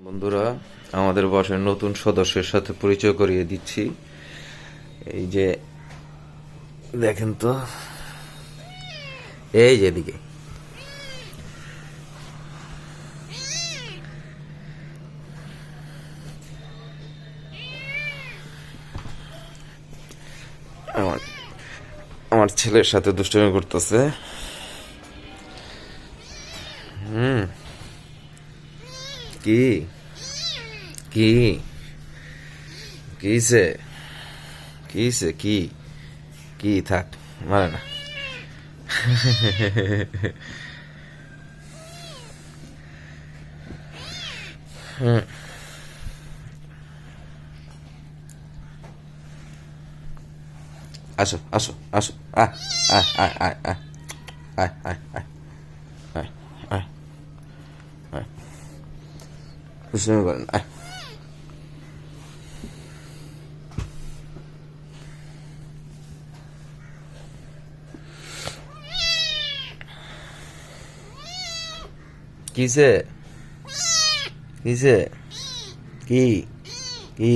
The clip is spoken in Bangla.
বন্ধুরা, আমাদের বাসার নতুন সদস্যের সাথে পরিচয় করিয়ে দিচ্ছি। এই যে দেখেন তো, এই যে এদিকে আমার আমার ছেলের সাথে দুষ্টামি করতেছে। কি কি কিসে কিসে কি কি থাক, মানে না। আসো আসো আসো, আয় আয় আয় আয় আয় আয় আয় আয় আয় আয় আয়, দুষ্টামি করেন, আয়। কিসে কিসে কি কি